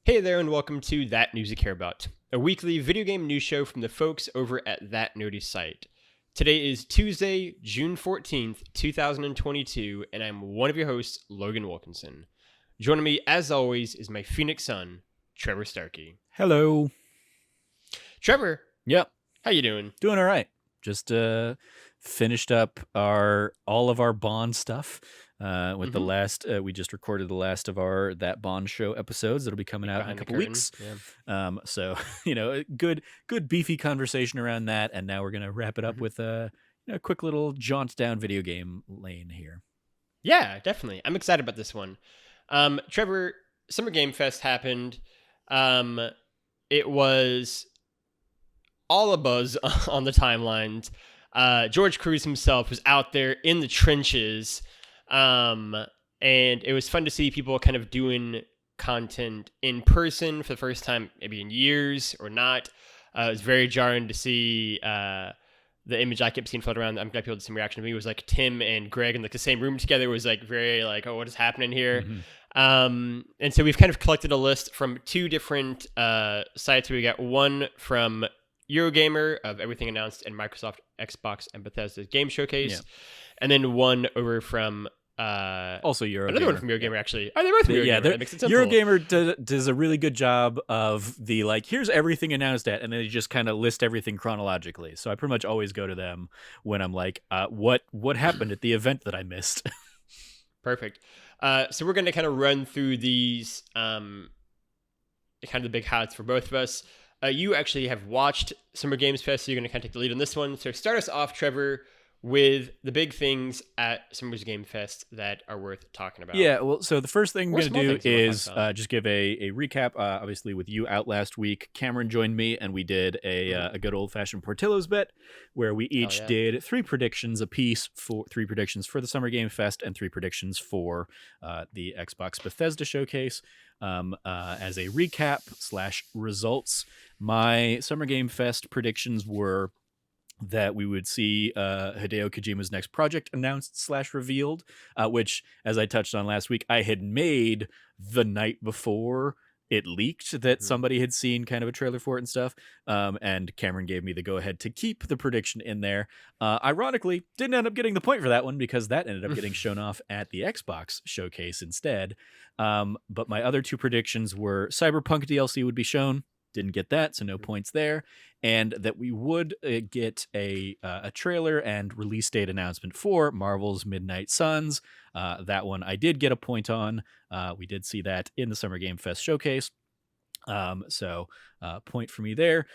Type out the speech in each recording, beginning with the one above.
Hey there, and welcome to That News You Care About, a weekly video game news show from the folks over at That Nerdy site. Today is Tuesday, June 14th, 2022, and I'm one of your hosts, Logan Wilkinson. Joining me, as always, is my Phoenix son, Trevor Starkey. Hello. Trevor. Yep. How you doing? Doing all right. Just finished up all of our Bond stuff with the last. We just recorded the last of our That Bond Show episodes. That'll be coming out in a couple weeks. Yeah. So good beefy conversation around that, and now we're gonna wrap it up with a quick little jaunt down video game lane here. Yeah, definitely. I'm excited about this one. Trevor, Summer Game Fest happened. It was all a buzz on the timelines. George Cruz himself was out there in the trenches. And it was fun to see people kind of doing content in person for the first time, maybe in years or not. It was very jarring to see the image I kept seeing float around. I'm glad people had the same reaction to me. It was like Tim and Greg in like the same room together. It was like very like, oh, what is happening here? Mm-hmm. And so we've kind of collected a list from two different sites. We got one from Eurogamer of everything announced in Microsoft, Xbox, and Bethesda's game showcase, and then one over from also Eurogamer. Another one from Eurogamer, actually. Oh, they're both from Eurogamer. Yeah, that makes it simple. Eurogamer does a really good job of the like, here's everything announced at, and then they just kind of list everything chronologically. So I pretty much always go to them when I'm like, what happened at the event that I missed? Perfect. So we're going to kind of run through these, kind of the big highlights for both of us. You actually have watched Summer Games Fest, so you're going to kind of take the lead on this one. So start us off, Trevor, with the big things at Summer Games Fest that are worth talking about. Yeah, well, so the first thing we're going to do is just give a recap. Obviously, with you out last week, Cameron joined me, and we did a good old-fashioned Portillo's bet, where we each did three predictions apiece, for the Summer Game Fest and three predictions for the Xbox Bethesda showcase. As a recap / results, my Summer Game Fest predictions were that we would see Hideo Kojima's next project announced / revealed, which, as I touched on last week, I had made the night before it leaked that somebody had seen kind of a trailer for it and stuff. And Cameron gave me the go-ahead to keep the prediction in there. Ironically, didn't end up getting the point for that one because that ended up getting shown off at the Xbox showcase instead. But my other two predictions were Cyberpunk DLC would be shown. Didn't get that, so no points there. And that we would get a trailer and release date announcement for Marvel's Midnight Suns. That one I did get a point on. We did see that in the Summer Game Fest showcase. So point for me there.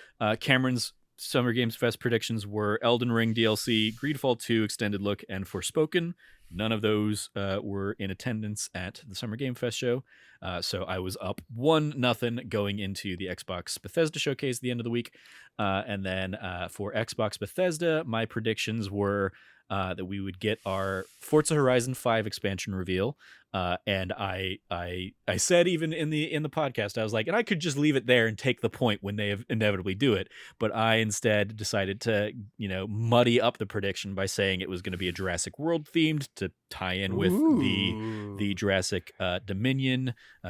Cameron's Summer Games Fest predictions were Elden Ring DLC, Greedfall 2 Extended Look, and Forspoken. None of those were in attendance at the Summer Game Fest show. So I was up 1-0 going into the Xbox Bethesda showcase at the end of the week. And then for Xbox Bethesda, my predictions were that we would get our Forza Horizon 5 expansion reveal. And I said even in the podcast, I was like, and I could just leave it there and take the point when they inevitably do it. But I instead decided to, muddy up the prediction by saying it was going to be a Jurassic World themed to tie in with the Jurassic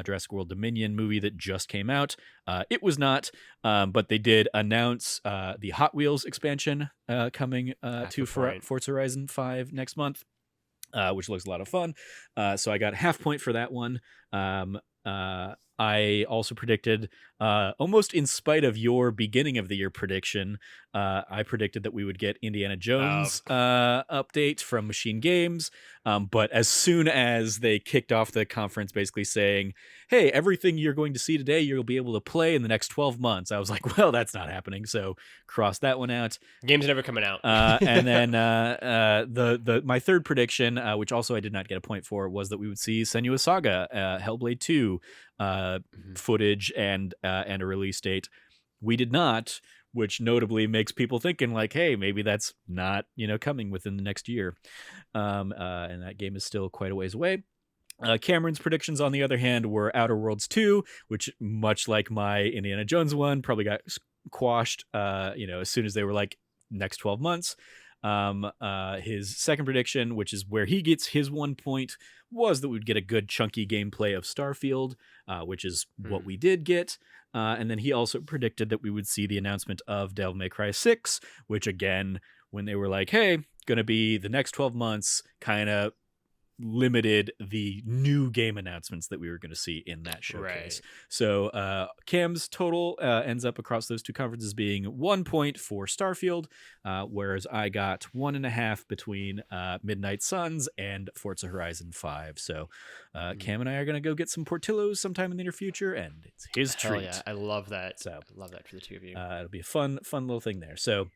Jurassic World Dominion movie that just came out. It was not, but they did announce the Hot Wheels expansion coming to Forza Horizon 5 next month. Which looks a lot of fun. So I got half point for that one. I also predicted, almost in spite of your beginning of the year prediction, I predicted that we would get Indiana Jones update from Machine Games. But as soon as they kicked off the conference basically saying, hey, everything you're going to see today, you'll be able to play in the next 12 months. I was like, well, that's not happening. So cross that one out. Game's never coming out. And then my third prediction, which also I did not get a point for, was that we would see Senua's Saga, Hellblade 2 footage and a release date. We did not, which notably makes people thinking like, hey, maybe that's not, coming within the next year. And that game is still quite a ways away. Cameron's predictions, on the other hand, were Outer Worlds 2, which, much like my Indiana Jones one, probably got quashed, as soon as they were like, next 12 months. His second prediction, which is where he gets his 1 point, was that we'd get a good chunky gameplay of Starfield, which is what we did get. And then he also predicted that we would see the announcement of Devil May Cry 6, which again, when they were like, hey, gonna be the next 12 months, kind of limited the new game announcements that we were going to see in that showcase. Right. So Cam's total ends up across those two conferences being 1 point for Starfield, whereas I got 1.5 between Midnight Suns and Forza Horizon 5. So Cam and I are going to go get some Portillos sometime in the near future, and it's his treat. Yeah, I love that. So I love that for the two of you. It'll be a fun little thing there. So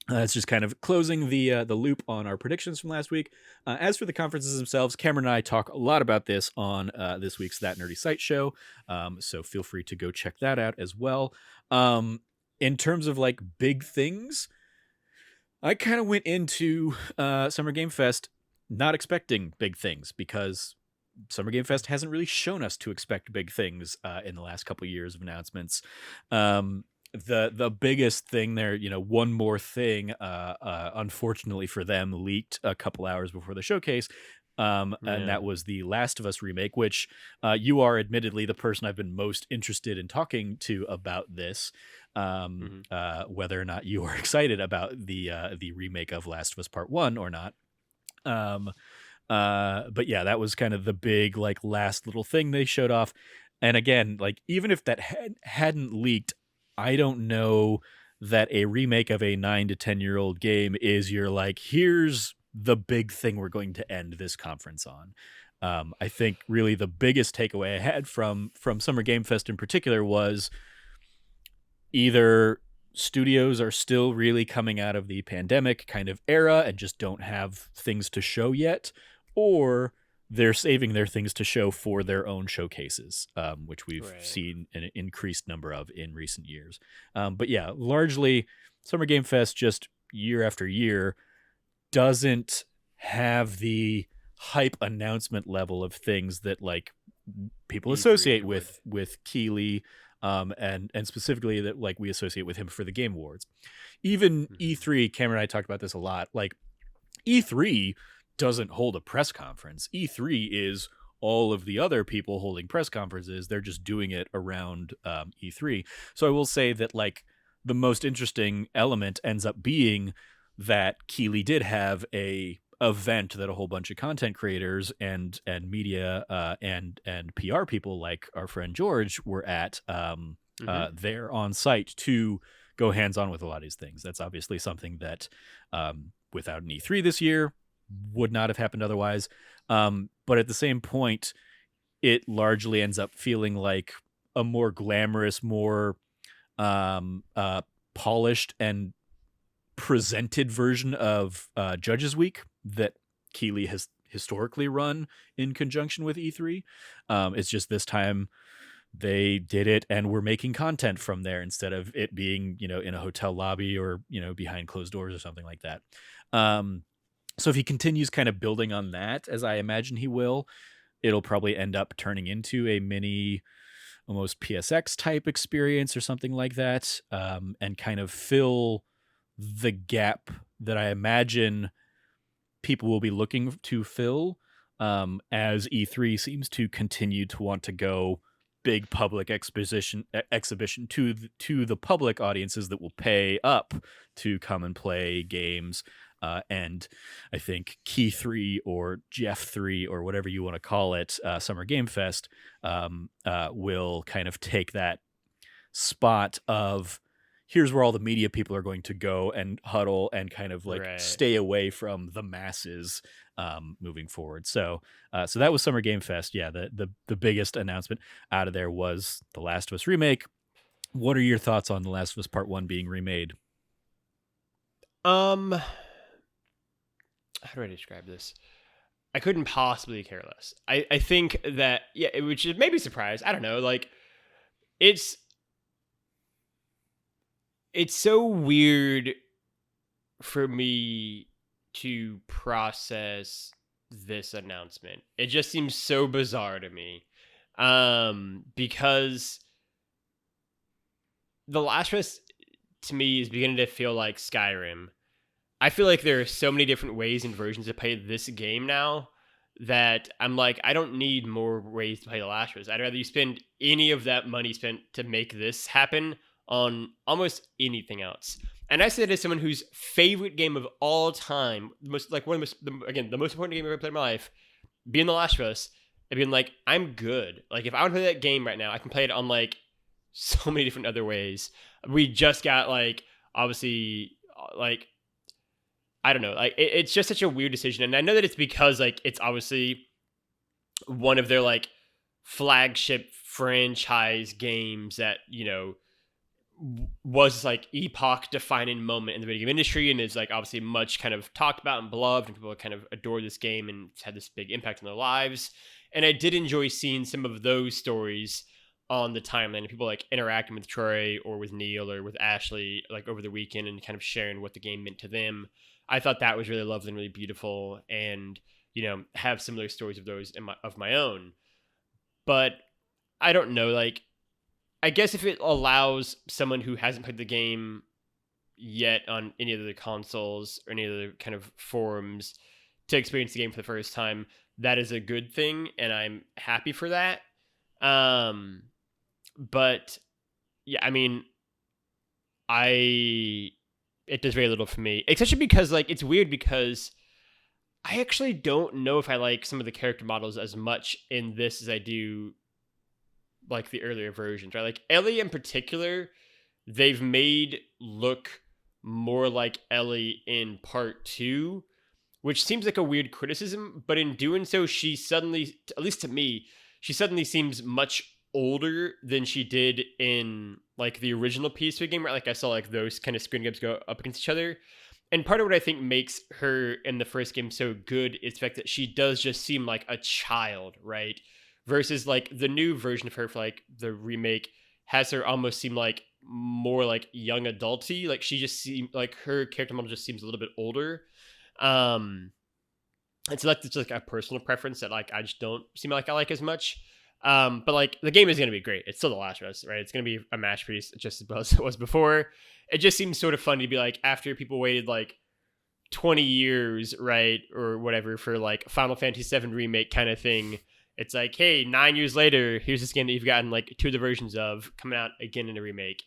it's just kind of closing the loop on our predictions from last week. As for the conferences themselves, Cameron and I talk a lot about this on this week's That Nerdy Site show, so feel free to go check that out as well. In terms of like big things, I kind of went into Summer Game Fest not expecting big things because Summer Game Fest hasn't really shown us to expect big things in the last couple of years of announcements. The biggest thing there, One More Thing, unfortunately for them, leaked a couple hours before the showcase, and that was the Last of Us remake, which you are admittedly the person I've been most interested in talking to about this, whether or not you are excited about the remake of Last of Us Part 1 or not. But yeah, that was kind of the big last little thing they showed off. And again, even if that hadn't leaked, I don't know that a remake of a 9 to 10-year-old game is here's the big thing we're going to end this conference on. I think really the biggest takeaway I had from Summer Game Fest in particular was either studios are still really coming out of the pandemic kind of era and just don't have things to show yet, or they're saving their things to show for their own showcases, which we've seen an increased number of in recent years. But yeah, largely Summer Game Fest just year after year doesn't have the hype announcement level of things that people associate with Keighley, and specifically that we associate with him for the Game Awards. Even E3, Cameron and I talked about this a lot. E3 doesn't hold a press conference. E3 is all of the other people holding press conferences. They're just doing it around E3. So I will say that the most interesting element ends up being that Keighley did have a event that a whole bunch of content creators and media and PR people like our friend George were at there on site to go hands-on with a lot of these things. That's obviously something that without an E3 this year would not have happened otherwise. But at the same point, it largely ends up feeling like a more glamorous, more polished and presented version of Judges Week that Keighley has historically run in conjunction with E3. It's just this time they did it and we're making content from there instead of it being, in a hotel lobby or, behind closed doors or something like that. So if he continues kind of building on that, as I imagine he will, it'll probably end up turning into a mini, almost PSX type experience or something like that, and kind of fill the gap that I imagine people will be looking to fill as E3 seems to continue to want to go big public exhibition to the public audiences that will pay up to come and play games. And I think Key 3 or Jeff 3 or whatever you want to call it, Summer Game Fest, will kind of take that spot of here's where all the media people are going to go and huddle and kind of stay away from the masses moving forward. So that was Summer Game Fest. Yeah, the biggest announcement out of there was The Last of Us remake. What are your thoughts on The Last of Us Part 1 being remade? How do I describe this? I couldn't possibly care less. I think that, which is maybe surprise. I don't know. It's so weird for me to process this announcement. It just seems so bizarre to me. Because The Last of Us to me is beginning to feel like Skyrim. I feel like there are so many different ways and versions to play this game now that I'm like, I don't need more ways to play The Last of Us. I'd rather you spend any of that money spent to make this happen on almost anything else. And I say that as someone whose favorite game of all time, the most important game I've ever played in my life, being The Last of Us, and being like, I'm good. Like, if I want to play that game right now, I can play it on like so many different other ways. We just got like, obviously, like, I don't know. Like, it's just such a weird decision. And I know that it's because like it's obviously one of their like flagship franchise games that, you know, was like epoch defining moment in the video game industry, and is like obviously much kind of talked about and beloved, and people kind of adore this game and it's had this big impact on their lives. And I did enjoy seeing some of those stories on the timeline, people like interacting with Troy or with Neil or with Ashley like over the weekend and kind of sharing what the game meant to them. I thought that was really lovely and really beautiful, and, you know, have similar stories of those of my own. But I don't know, like, I guess if it allows someone who hasn't played the game yet on any of the consoles or any of the kind of forums to experience the game for the first time, that is a good thing, and I'm happy for that. But yeah, I mean, it does very little for me, especially because like it's weird because I actually don't know if I like some of the character models as much in this as I do like the earlier versions, right? Like Ellie in particular, they've made look more like Ellie in part 2, which seems like a weird criticism, but in doing so, she suddenly, at least to me, she suddenly seems much older than she did in like the original PS3 game, right? Like I saw like those kind of screen games go up against each other. And part of what I think makes her in the first game so good is the fact that she does just seem like a child, right? Versus like the new version of her for like the remake has her almost seem like more like young adulty. Like she just seems like her character model just seems a little bit older. It's like it's like a personal preference that like I just don't seem like I like as much. But like the game is gonna be great. It's still The Last of Us, right? It's gonna be a masterpiece just as well as it was before. It just seems sort of funny to be like after people waited like 20 years, right, or whatever for like Final Fantasy VII remake kind of thing. It's like, hey, 9 years later, here's this game that you've gotten like 2 of the versions of coming out again in a remake.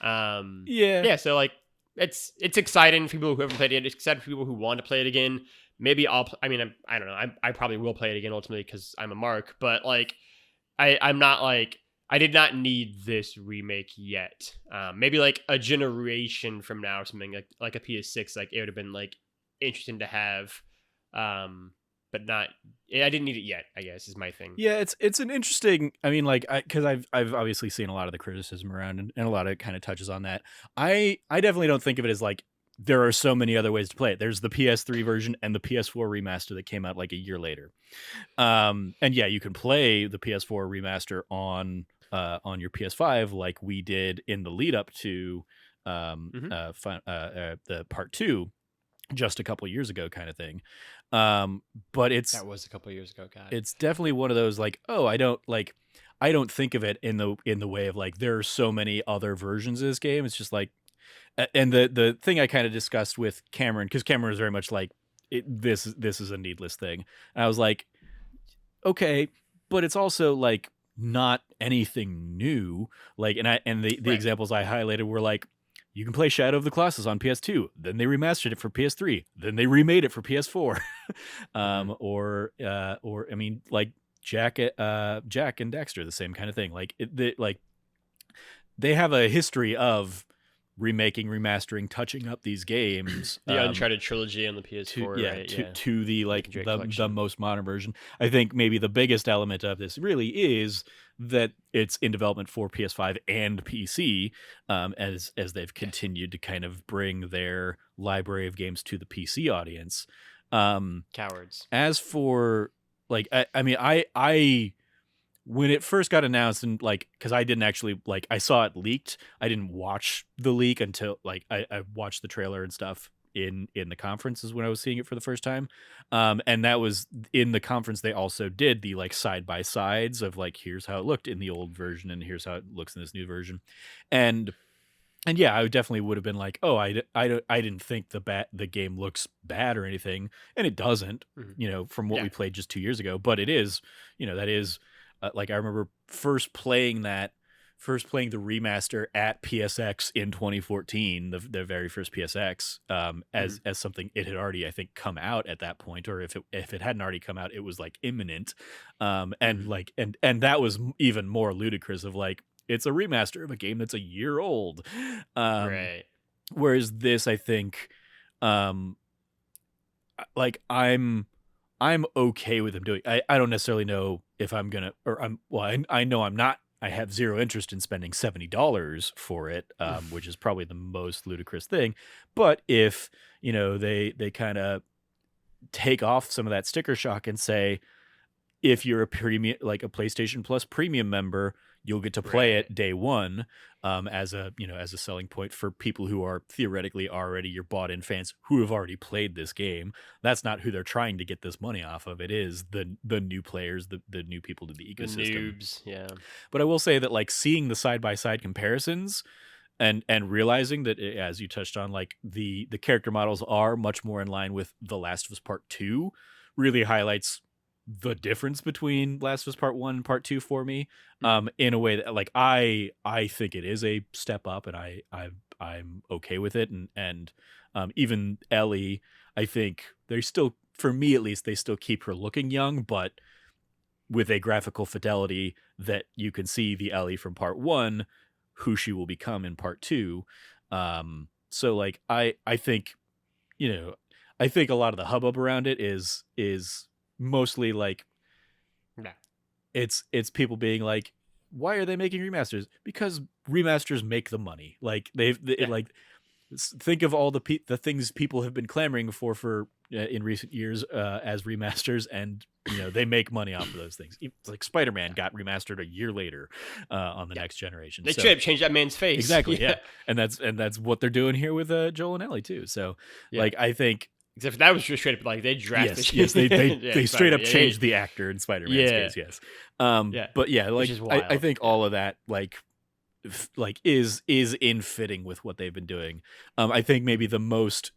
Yeah. So like, it's exciting for people who haven't played it. It's exciting for people who want to play it again. Maybe I don't know. I probably will play it again ultimately because I'm a mark. But like, I'm not like, I did not need this remake yet. Maybe like a generation from now or something like a PS6, like it would have been like interesting to have. But not, I didn't need it yet, I guess, is my thing. Yeah, it's an interesting, I mean, like, because I've obviously seen a lot of the criticism around, and a lot of it kind of touches on that. I definitely don't think of it as like, there are so many other ways to play it. There's the PS3 version and the PS4 remaster that came out like a year later. And yeah, you can play the PS4 remaster on your PS5 like we did in the lead up to the part 2 just a couple years ago kind of thing. But that was a couple years ago, God. It's definitely one of those like, oh, I don't think of it in the way of like there are so many other versions of this game. It's just like, and the thing I kind of discussed with Cameron, because Cameron was very much like, this is a needless thing. And I was like, okay, but it's also like not anything new. Like, and the right. examples I highlighted were like, you can play Shadow of the Colossus on PS2, then they remastered it for PS3, then they remade it for PS4. Or I mean, like Jack and Dexter, the same kind of thing. Like they have a history of remaking, remastering, touching up these games. The Uncharted trilogy on the PS4, right? To the like the most modern version. I think maybe the biggest element of this really is that it's in development for PS5 and PC, as they've continued to kind of bring their library of games to the PC audience. Cowards. As for like, I mean, I when it first got announced, and like, because I didn't actually like, I saw it leaked. I didn't watch the leak until like I watched the trailer and stuff in the conferences when I was seeing it for the first time. And that was in the conference. They also did the like side by sides of like, here's how it looked in the old version and here's how it looks in this new version. And And yeah, I definitely would have been like, oh, I didn't think the game looks bad or anything, and it doesn't, from what we played just 2 years ago. But it is, that is, like I remember first playing the remaster at PSX in 2014, the very first PSX, as something it had already, I think, come out at that point, or if it hadn't already come out, it was like imminent, and like and that was even more ludicrous of like, it's a remaster of a game that's a year old. Right. Whereas this, I think, like I'm okay with them doing. I don't necessarily know if I'm gonna, or I know I'm not. I have zero interest in spending $70 for it, which is probably the most ludicrous thing. But if they kind of take off some of that sticker shock and say, if you're a premium, like a PlayStation Plus premium member, you'll get to play it day one, as a selling point for people who are theoretically already your bought-in fans who have already played this game. That's not who they're trying to get this money off of. It is the new players, the new people to the ecosystem. The noobs, yeah. But I will say that, like, seeing the side-by-side comparisons and realizing that, as you touched on, like the character models are much more in line with The Last of Us Part 2 really highlights the difference between Last of Us Part 1 and Part 2 for me, in a way that, like, I think it is a step up, and I'm okay with it, and even Ellie, I think they still, for me at least, they still keep her looking young, but with a graphical fidelity that you can see the Ellie from Part 1 who she will become in Part 2. So like I think I think a lot of the hubbub around it is mostly like, it's people being like, why are they making remasters? Because remasters make the money. Like like, think of all the things people have been clamoring for in recent years, as remasters, and they make money off of those things. It's like Spider-Man got remastered a year later, on the next generation. They should have changed that man's face. Exactly, yeah. And that's what they're doing here with Joel and Ellie too. So like, I think, except for that was just straight up like they drastically. Yes, they straight up changed the actor in Spider-Man's case. Yes, but yeah, like I think all of that like is in fitting with what they've been doing. I think maybe the most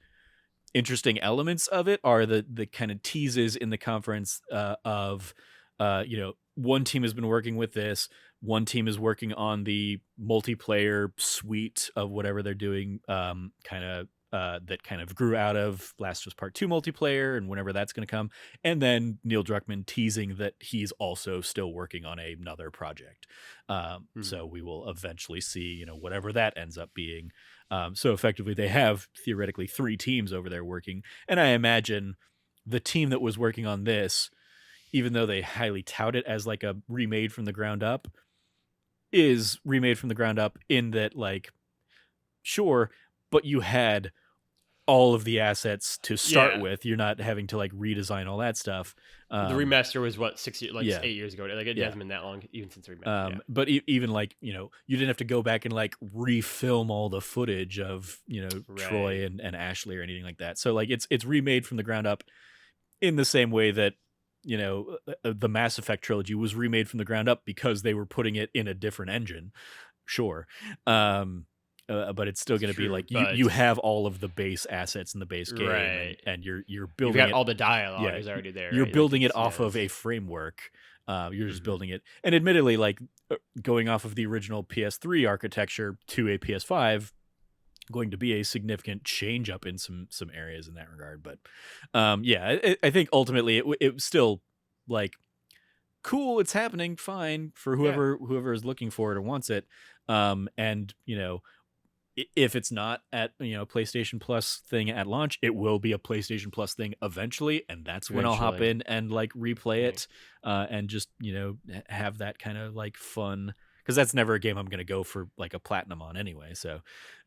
interesting elements of it are the kind of teases in the conference, of one team has been working with this, one team is working on the multiplayer suite of whatever they're doing, that kind of grew out of Last of Us Part 2 multiplayer and whenever that's going to come. And then Neil Druckmann teasing that he's also still working on another project. So we will eventually see, whatever that ends up being. So effectively they have theoretically 3 teams over there working. And I imagine the team that was working on this, even though they highly tout it as like a remade from the ground up, is remade from the ground up in that, like, sure, but you had all of the assets to start with. You're not having to like redesign all that stuff. The remaster was what, 6 years, like 8 years ago. Like it hasn't been that long, even since the remaster. But even like, you didn't have to go back and like refilm all the footage of, Troy and Ashley or anything like that. So like it's remade from the ground up in the same way that, the Mass Effect trilogy was remade from the ground up because they were putting it in a different engine. Sure. But it's still going to be like you have all of the base assets in the base game, and you're building. You've got all the dialogue is already there. You're building it off of a framework. You're just building it, and admittedly, like going off of the original PS3 architecture to a PS5, going to be a significant change up in some areas in that regard. But I think ultimately it was still like cool. It's happening fine for whoever is looking for it or wants it, and if it's not at PlayStation Plus thing at launch, it will be a PlayStation Plus thing eventually, and that's when I'll hop in and like replay it, and just have that kind of like fun, because that's never a game I'm gonna go for like a platinum on anyway. So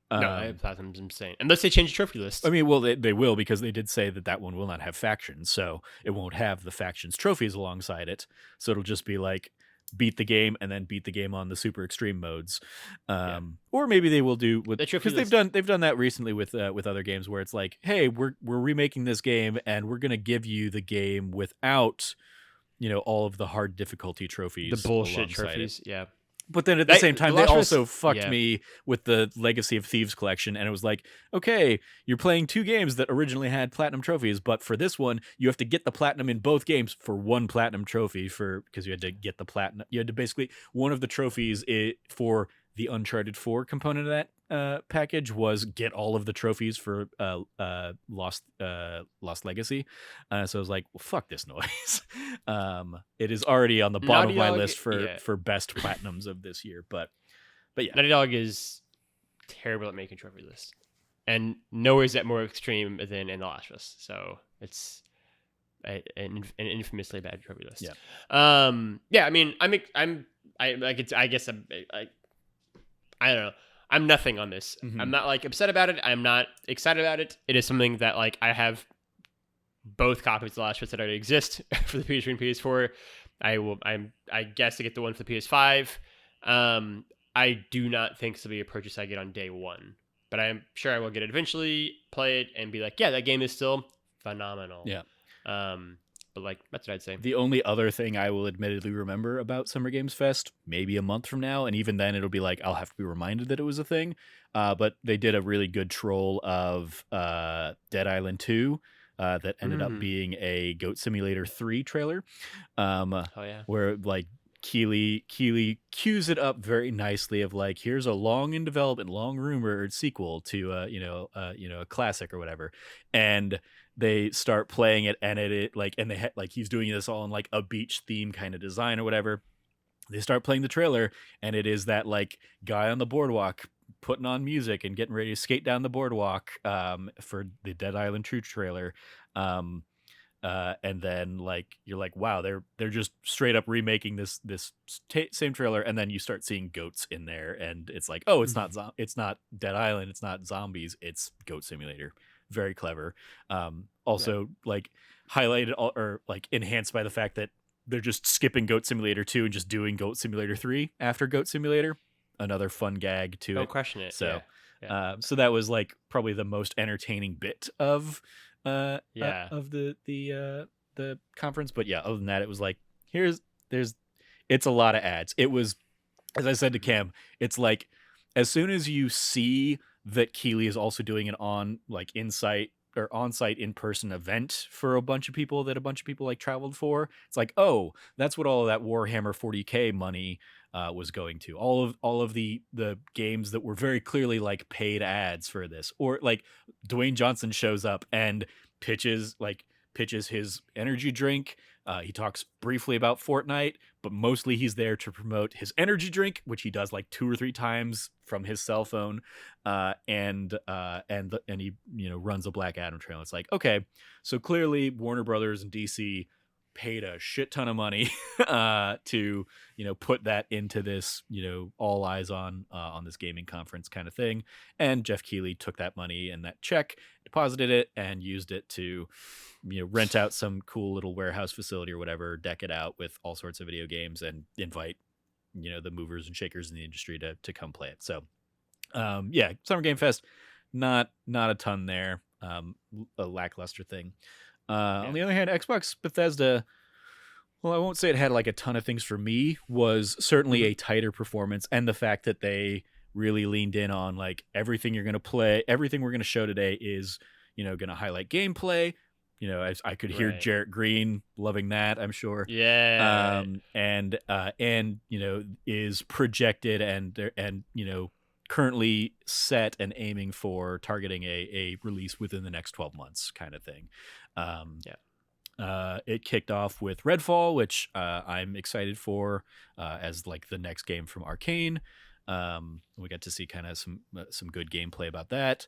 no, platinum's insane unless they change the trophy list. I mean, well, they will, because they did say that one will not have factions, so it won't have the factions trophies alongside it. So it'll just be like, beat the game and then beat the game on the super extreme modes, or maybe they will do with, because they've done that recently with other games where it's like, hey, we're remaking this game and we're gonna give you the game without all of the hard difficulty trophies, the bullshit trophies. But then at the same time, they also fucked me with the Legacy of Thieves collection, and it was like, okay, you're playing 2 games that originally had platinum trophies, but for this one, you have to get the platinum in both games for 1 platinum trophy because you had to get the platinum. You had to basically, one of the trophies for the Uncharted 4 component of that package was get all of the trophies for Lost Legacy. So I was like, well, fuck this noise. It is already on the bottom of my list for best platinums of this year, but yeah, Naughty Dog is terrible at making trophy lists, and nowhere is that more extreme than in The Last of Us. So it's an infamously bad trophy list. Yeah. I mean, I don't know. I'm nothing on this. Mm-hmm. I'm not like upset about it. I'm not excited about it. It is something that like I have both copies of The Last of Us that already exist for the PS3 and PS4. I guess to get the one for the PS5. I do not think this will be a purchase I get on day one, but I'm sure I will get it eventually, play it, and be like, yeah, that game is still phenomenal. Yeah. But like, that's what I'd say. The only other thing I will admittedly remember about Summer Games Fest, maybe a month from now, and even then it'll be like, I'll have to be reminded that it was a thing. But they did a really good troll of Dead Island 2 that ended up being a Goat Simulator 3 trailer. Where like Keeley cues it up very nicely of like, here's a long in development, long rumored sequel to a classic or whatever. And they start playing it, and he's doing this all in like a beach theme kind of design or whatever. They start playing the trailer, and it is that like guy on the boardwalk putting on music and getting ready to skate down the boardwalk for the Dead Island 2 trailer. And then like you're like, wow, they're just straight up remaking this same trailer, and then you start seeing goats in there, and it's like, oh, it's not Dead Island, it's not zombies, it's Goat Simulator. Very clever. Like highlighted or like enhanced by the fact that they're just skipping Goat Simulator 2 and just doing Goat Simulator 3 after Goat Simulator. Another fun gag to it. Don't question it. So, so that was like probably the most entertaining bit of the conference. But yeah, other than that, it was like, it's a lot of ads. It was, as I said to Cam, it's like as soon as you see that Keeley is also doing an on-site in-person event for a bunch of people like traveled for. It's like, oh, that's what all of that Warhammer 40K money was going to. All of the games that were very clearly like paid ads for this. Or like Dwayne Johnson shows up and pitches his energy drink. He talks briefly about Fortnite, but mostly he's there to promote his energy drink, which he does like 2 or 3 times from his cell phone. And he runs a Black Adam trailer. It's like, okay, so clearly Warner Brothers and DC paid a shit ton of money to put that into this all eyes on this gaming conference kind of thing. And Jeff Keighley took that money and that check, deposited it, and used it to rent out some cool little warehouse facility or whatever, deck it out with all sorts of video games, and invite the movers and shakers in the industry to come play it. So Summer Game Fest, not a ton there. A lackluster thing. On the other hand, Xbox Bethesda, well, I won't say it had like a ton of things for me, was certainly a tighter performance, and the fact that they really leaned in on like everything you're going to play, everything we're going to show today is going to highlight gameplay. As I could hear Jarrett Green loving that, I'm sure. Yeah. And is projected and currently set and aiming for targeting a release within the next 12 months kind of thing. It kicked off with Redfall, which I'm excited for as like the next game from Arcane. We got to see kind of some good gameplay about that.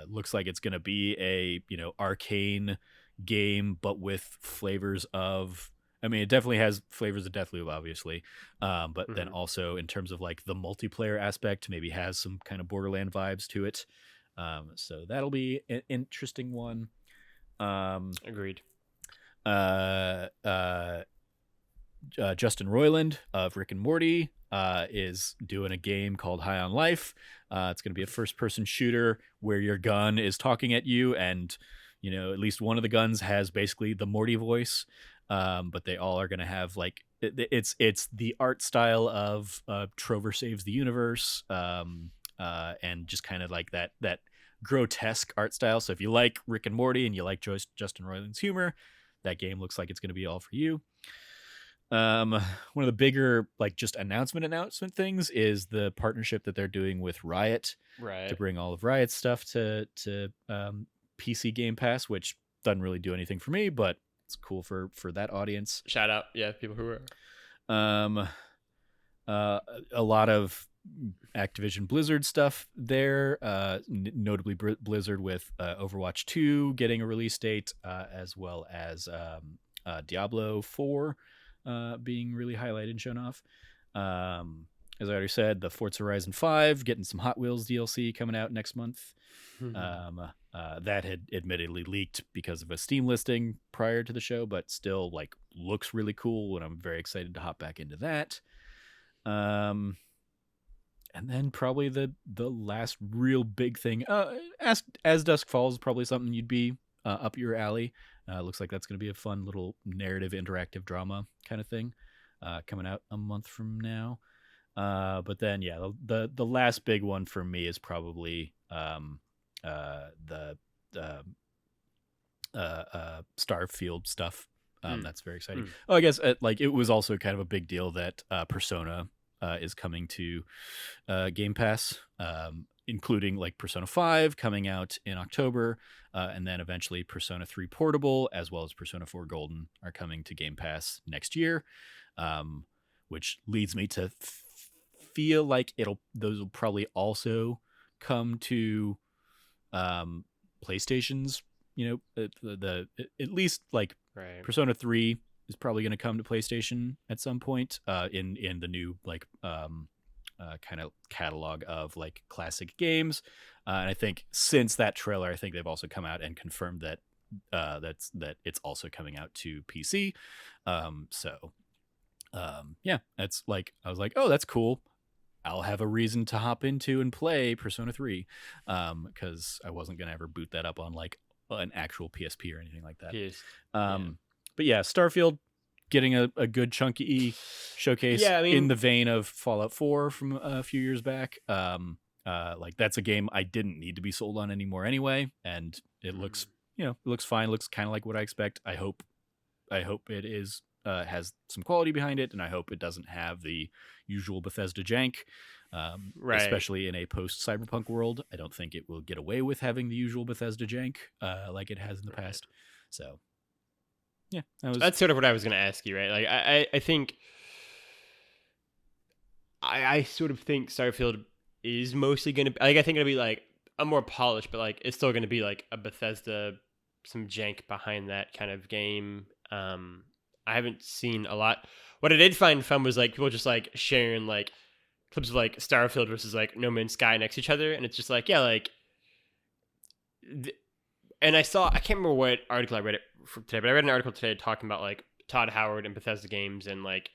Looks like it's going to be a Arcane game, but with flavors of, I mean, it definitely has flavors of Deathloop, obviously, but then also in terms of like the multiplayer aspect, maybe has some kind of Borderland vibes to it. So that'll be an interesting one. Agreed. Justin Roiland of Rick and Morty is doing a game called High on Life. It's going to be a first-person shooter where your gun is talking at you, and at least one of the guns has basically the Morty voice. But they all are going to have like it's the art style of Trover Saves the Universe, and just kind of like that grotesque art style. So if you like Rick and Morty and you like Justin Roiland's humor, that game looks like it's going to be all for you. One of the bigger like just announcement things is the partnership that they're doing with Riot, to bring all of Riot's stuff to PC Game Pass, which doesn't really do anything for me, but it's cool for that audience. Shout out, yeah, people who are a lot of Activision Blizzard stuff there, notably Blizzard with Overwatch 2 getting a release date, as well as Diablo 4 being really highlighted and shown off. As I already said, the Forza Horizon 5 getting some Hot Wheels DLC coming out next month. That had admittedly leaked because of a Steam listing prior to the show, but still like looks really cool, and I'm very excited to hop back into that. And then probably the last real big thing, As Dusk Falls is probably something you'd be up your alley. Looks like that's going to be a fun little narrative interactive drama kind of thing, coming out a month from now. But then yeah, the last big one for me is probably the Starfield stuff. That's very exciting. Oh, I guess like it was also kind of a big deal that Persona is coming to Game Pass, including like Persona 5 coming out in October, and then eventually Persona 3 Portable as well as Persona 4 Golden are coming to Game Pass next year, which leads me to feel like those will probably also come to PlayStation's, at least like right. Persona 3 is probably going to come to PlayStation at some point in the new like kind of catalog of like classic games, and I think since that trailer, I think they've also come out and confirmed that that it's also coming out to PC. Yeah, that's like, I was like, oh, that's cool. I'll have a reason to hop into and play Persona 3, because I wasn't going to ever boot that up on like an actual PSP or anything like that. Yes. But yeah, Starfield getting a good chunky showcase, in the vein of Fallout 4 from a few years back. Like that's a game I didn't need to be sold on anymore anyway, and it looks, it looks fine. It looks kind of like what I expect. I hope it is has some quality behind it, and I hope it doesn't have the usual Bethesda jank, right. Especially in a post-cyberpunk world. I don't think it will get away with having the usual Bethesda jank like it has in the past. So yeah, that's sort of what I was going to ask you, right? Like I think I sort of think Starfield is mostly going to, like, I think it'll be like a more polished, but like it's still going to be like a Bethesda, some jank behind that kind of game. I haven't seen a lot. What I did find fun was like people just like sharing like clips of like Starfield versus like No Man's Sky next to each other, and it's just like, yeah, like. And I can't remember what article I read it for today, but I read an article today talking about like Todd Howard and Bethesda games, and like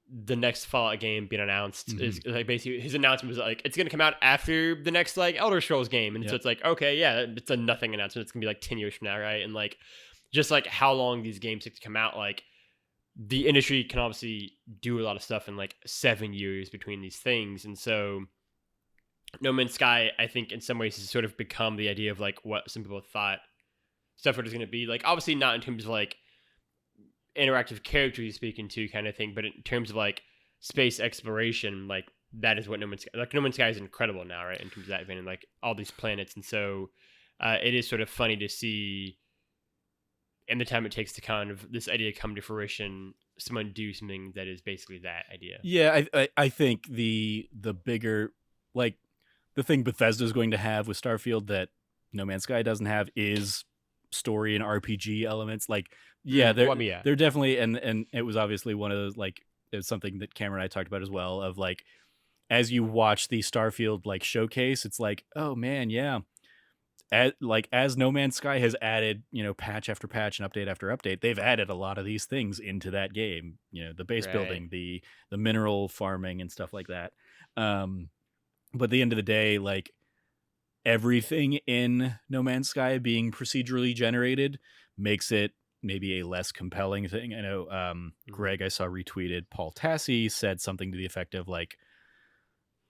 the next Fallout game being announced is like basically his announcement was like it's going to come out after the next like Elder Scrolls game, and so it's like, okay, yeah, it's a nothing announcement. It's gonna be like 10 years from now, right? And like just like how long these games take to come out, like the industry can obviously do a lot of stuff in like 7 years between these things, and so No Man's Sky, I think in some ways has sort of become the idea of like what some people thought Starfield was going to be. Like obviously not in terms of like interactive characters you're speaking to kind of thing, but in terms of like space exploration, like that is what No Man's Sky, like No Man's Sky is incredible now, right? In terms of that vein, and like all these planets, and so it is sort of funny to see in the time it takes to kind of this idea come to fruition, someone do something that is basically that idea. Yeah, I think the bigger, like the thing Bethesda is going to have with Starfield that No Man's Sky doesn't have is story and RPG elements. Like, yeah, they're definitely, and it was obviously one of those, like, it's something that Cameron and I talked about as well, of like, as you watch the Starfield like showcase, it's like, oh man, yeah. As No Man's Sky has added, patch after patch and update after update, they've added a lot of these things into that game. The base building, the mineral farming and stuff like that. But at the end of the day, like everything in No Man's Sky being procedurally generated makes it maybe a less compelling thing. I know Greg, I saw retweeted Paul Tassi said something to the effect of like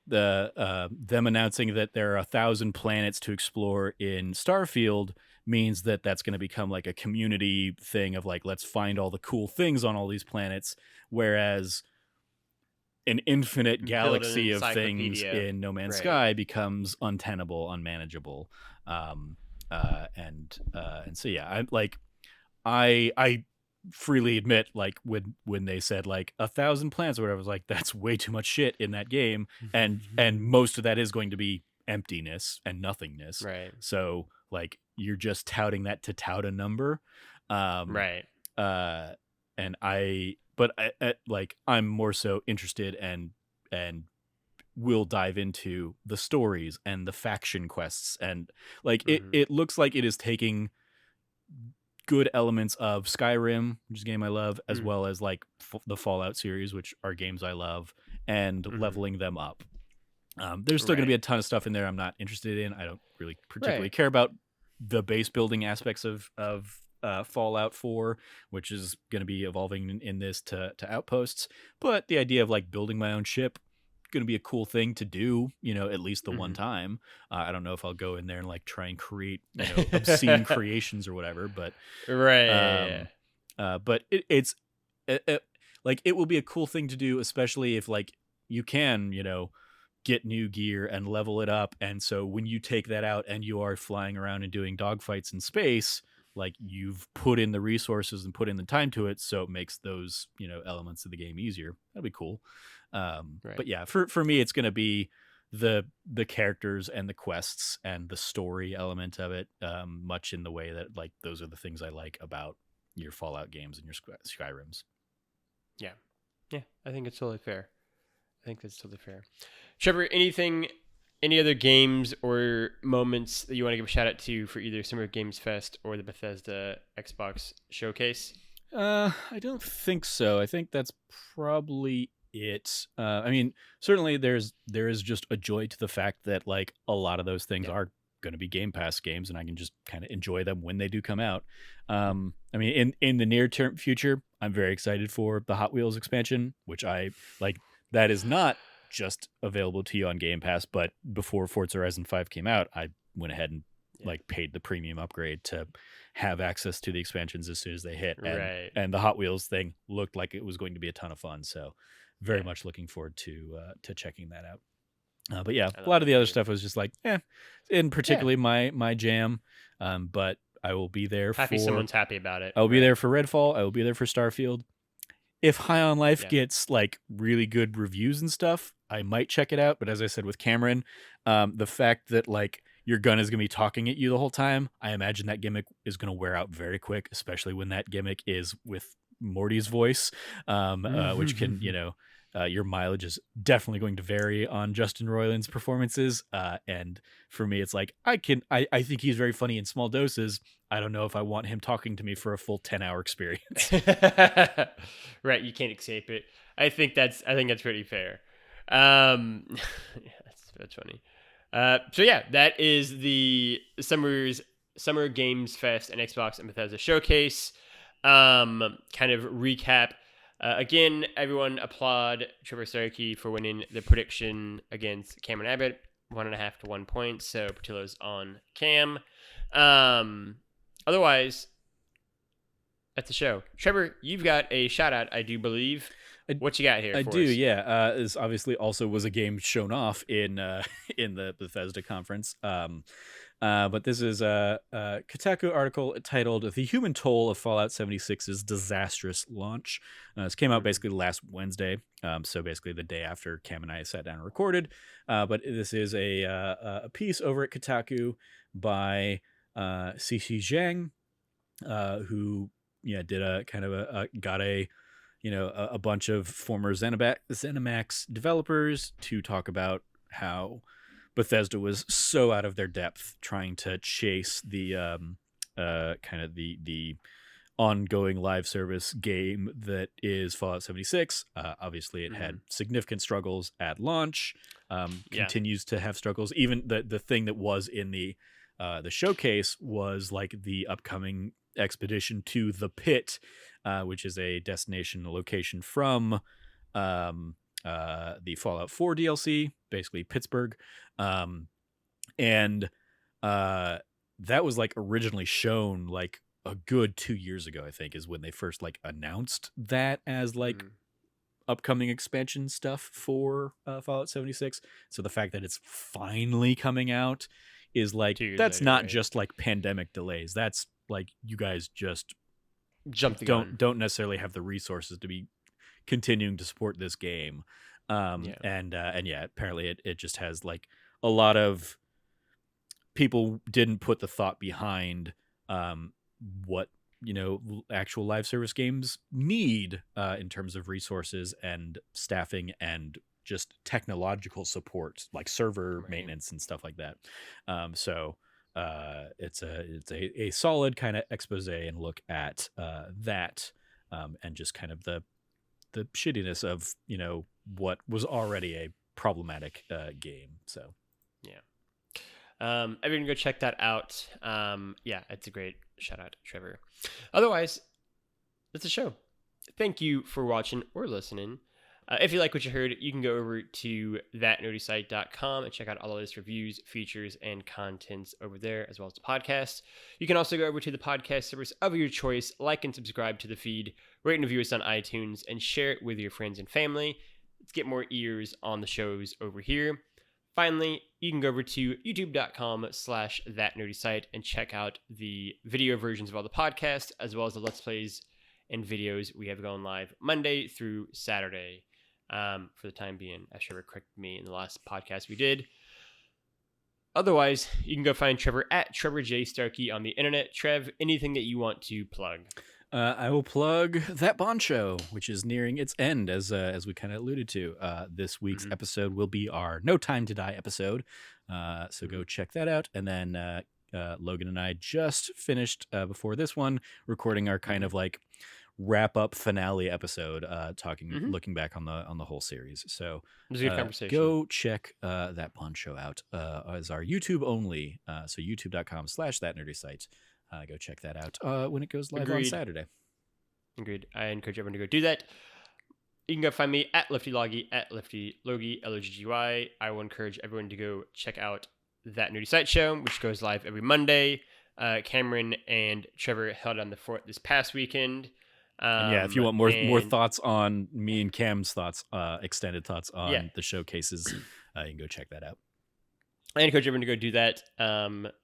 them announcing that there are 1,000 planets to explore in Starfield means that that's going to become like a community thing of like, let's find all the cool things on all these planets, whereas an infinite galaxy of things in No Man's Sky becomes untenable, unmanageable. And so yeah, I freely admit, like when they said like 1,000 planets or whatever, I was like, that's way too much shit in that game, and most of that is going to be emptiness and nothingness. Right. So like you're just touting that to tout a number. Right. And I'm more so interested and will dive into the stories and the faction quests, and like it looks like it is taking good elements of Skyrim, which is a game I love, as well as like the Fallout series, which are games I love, and leveling them up. There's still going to be a ton of stuff in there I'm not interested in. I don't really particularly care about the base building aspects of Fallout 4, which is going to be evolving in this to outposts. But the idea of like building my own ship, going to be a cool thing to do, at least the one time. I don't know if I'll go in there and like try and create obscene creations or whatever, but but it's like it will be a cool thing to do, especially if like you can get new gear and level it up, and so when you take that out and you are flying around and doing dogfights in space, like you've put in the resources and put in the time to it, so it makes those elements of the game easier. That'd be cool. But yeah, for me, it's going to be the characters and the quests and the story element of it, much in the way that like those are the things I like about your Fallout games and your Skyrims. Yeah, I think it's totally fair. Trevor, any other games or moments that you want to give a shout out to for either Summer Games Fest or the Bethesda Xbox Showcase? I don't think so. I think that's probably it. I mean, certainly there is just a joy to the fact that like a lot of those things are going to be Game Pass games, and I can just kind of enjoy them when they do come out. I mean, in the near term future, I'm very excited for the Hot Wheels expansion, which I like. That is not just available to you on Game Pass, but before Forza Horizon 5 came out, I went ahead and like paid the premium upgrade to have access to the expansions as soon as they hit. And the Hot Wheels thing looked like it was going to be a ton of fun. So very much looking forward to checking that out. But yeah, a lot of the other stuff was just like, and particularly my jam. But I will be there someone's happy about it. I'll be there for Redfall. I will be there for Starfield. If High on Life gets like really good reviews and stuff, I might check it out. But as I said with Cameron, the fact that like your gun is going to be talking at you the whole time, I imagine that gimmick is going to wear out very quick, especially when that gimmick is with Morty's voice, which can, your mileage is definitely going to vary on Justin Roiland's performances. And for me, it's like, I think he's very funny in small doses. I don't know if I want him talking to me for a full 10-hour experience. Right. You can't escape it. I think that's pretty fair. That's funny. So yeah, that is the Summer Games Fest and Xbox and Bethesda Showcase. Kind of recap. Again, everyone applaud Trevor Starkey for winning the prediction against Cameron Abbott, 1.5 to 1 point. So Portillo's on Cam. Otherwise, that's the show. Trevor, you've got a shout out, I do believe. What you got here? I do, yeah. This obviously also was a game shown off in the Bethesda conference. But this is a Kotaku article titled "The Human Toll of Fallout 76's Disastrous Launch." This came out basically last Wednesday, so basically the day after Cam and I sat down and recorded. But this is a piece over at Kotaku by Sisi Jiang, who did a kind of got a bunch of former ZeniMax developers to talk about how Bethesda was so out of their depth trying to chase the kind of the ongoing live service game that is Fallout 76. Obviously, it had significant struggles at launch. Continues to have struggles. Even the thing that was in the showcase was like the upcoming expedition to the pit, which is a location from the Fallout 4 DLC, basically Pittsburgh. And that was like originally shown like a good 2 years ago, I think, is when they first like announced that as like upcoming expansion stuff for Fallout 76. So the fact that it's finally coming out is like, that's not just like pandemic delays. That's like, you guys just don't necessarily have the resources to be continuing to support this game. And yeah, apparently it just has like a lot of people didn't put the thought behind what, you know, actual live service games need in terms of resources and staffing and just technological support, like server maintenance and stuff like that. So it's a solid kind of expose and look at that and just kind of the shittiness of, you know, what was already a problematic game. So everyone go check that out. It's a great shout out, Trevor. Otherwise, that's a show. Thank you for watching or listening. If you like what you heard, you can go over to thatnerdysite.com and check out all of this reviews, features, and contents over there, as well as the podcast. You can also go over to the podcast service of your choice, like and subscribe to the feed, rate and review us on iTunes, and share it with your friends and family. Let's get more ears on the shows over here. Finally, you can go over to youtube.com/thatnerdysite and check out the video versions of all the podcasts, as well as the Let's Plays and videos we have going live Monday through Saturday. For the time being, as Trevor corrected me in the last podcast we did. Otherwise, you can go find Trevor at Trevor J. Starkey on the internet. Trev, anything that you want to plug? I will plug That Bond Show, which is nearing its end, as we kind of alluded to. This week's episode will be our No Time to Die episode, so go check that out. And then Logan and I just finished, before this one, recording our kind of like wrap-up finale episode, looking back on the whole series. So it was a good conversation. Go check That Bond Show out as our YouTube only, so youtube.com/thatnerdysite. Go check that out when it goes live on Saturday. Agreed. I encourage everyone to go do that. You can go find me at LiftyLoggy, at LiftyLogie, LOGGY. I will encourage everyone to go check out That Nerdy Site Show, which goes live every Monday. Cameron and Trevor held on the fort this past weekend. And yeah, if you want more thoughts on me and Cam's thoughts, extended thoughts on the showcases, you can go check that out. I encourage everyone to go do that.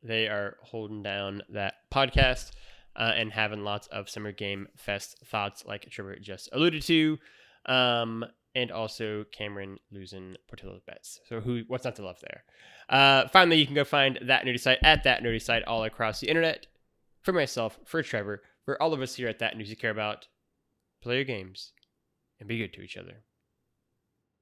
They are holding down that podcast and having lots of Summer Game Fest thoughts, like Trevor just alluded to, and also Cameron losing Portillo's bets. So what's not to love there? Finally, you can go find That Nerdy Site at That Nerdy Site all across the internet. For myself, for Trevor, for all of us here at That News You Care About, play your games and be good to each other.